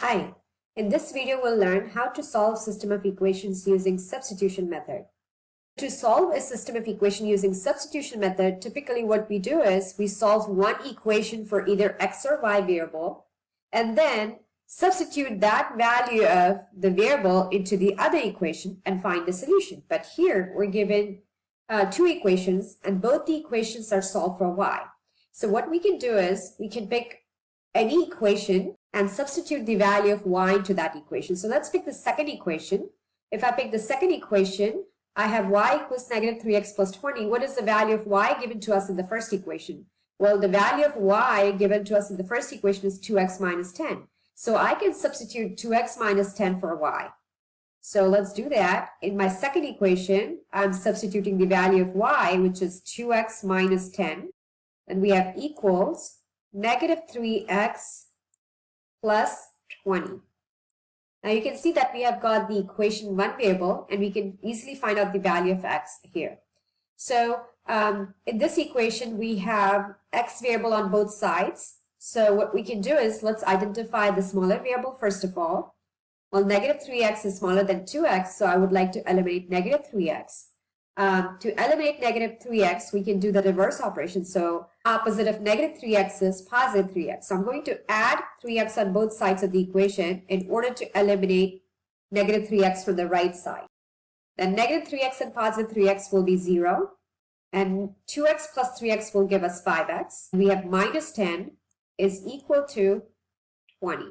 Hi, in this video we'll learn how to solve system of equations using substitution method. To solve a system of equation using substitution method, typically what we do is we solve one equation for either x or y variable and then substitute that value of the variable into the other equation and find the solution. But here we're given two equations and both the equations are solved for y. So what we can do is we can pick any equation and substitute the value of y into that equation. So let's pick the second equation. If I pick the second equation, I have y equals negative 3x plus 20. What is the value of y given to us in the first equation? Well, the value of y given to us in the first equation is 2x minus 10. So I can substitute 2x minus 10 for y. So let's do that. In my second equation, I'm substituting the value of y, which is 2x minus 10. And we have equals negative 3x plus 20. Now you can see that we have got the equation one variable and we can easily find out the value of x here. So in this equation we have x variable on both sides. So what we can do is let's identify the smaller variable first of all. Well, negative 3x is smaller than 2x, so I would like to eliminate negative 3x. To eliminate negative 3x, we can do the reverse operation. So opposite of negative 3x is positive 3x. So I'm going to add 3x on both sides of the equation in order to eliminate negative 3x from the right side. Then negative 3x and positive 3x will be 0. And 2x plus 3x will give us 5x. We have minus 10 is equal to 20.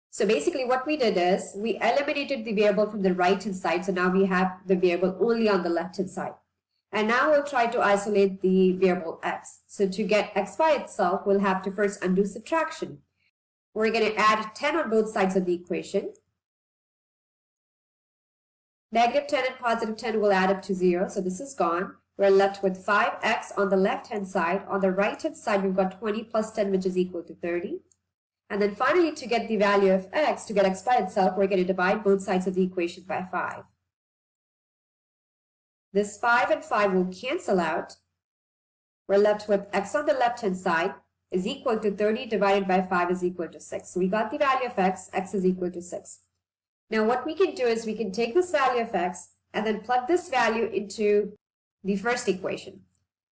So basically what we did is we eliminated the variable from the right hand side. So now we have the variable only on the left hand side. And now we'll try to isolate the variable x. So to get x by itself, we'll have to first undo subtraction. We're going to add 10 on both sides of the equation. Negative 10 and positive 10 will add up to 0. So this is gone. We're left with 5x on the left hand side. On the right hand side, we've got 20 plus 10, which is equal to 30. And then finally, to get the value of x, to get x by itself, we're going to divide both sides of the equation by 5. This 5 and 5 will cancel out. We're left with x on the left-hand side is equal to 30 divided by 5 is equal to 6. So we got the value of x is equal to 6. Now what we can do is we can take this value of x and then plug this value into the first equation.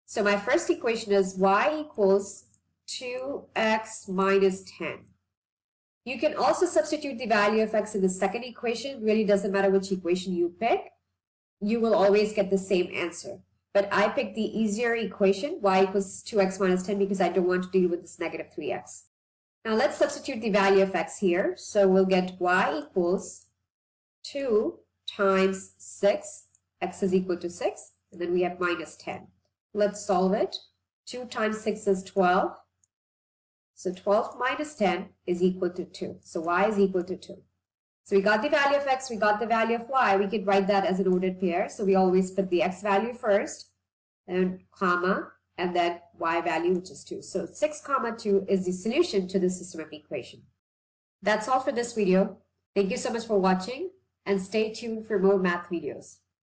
So my first equation is y equals 2x minus 10. You can also substitute the value of x in the second equation. It really doesn't matter which equation you pick. You will always get the same answer. But I picked the easier equation, y equals 2x minus 10, because I don't want to deal with this negative 3x. Now let's substitute the value of x here. So we'll get y equals 2 times 6. X is equal to 6. And then we have minus 10. Let's solve it. 2 times 6 is 12. So 12 minus 10 is equal to 2. So y is equal to 2. So we got the value of x, we got the value of y. We could write that as an ordered pair. So we always put the x value first, and comma, and then y value, which is 2. So 6 comma 2 is the solution to the system of equation. That's all for this video. Thank you so much for watching, and stay tuned for more math videos.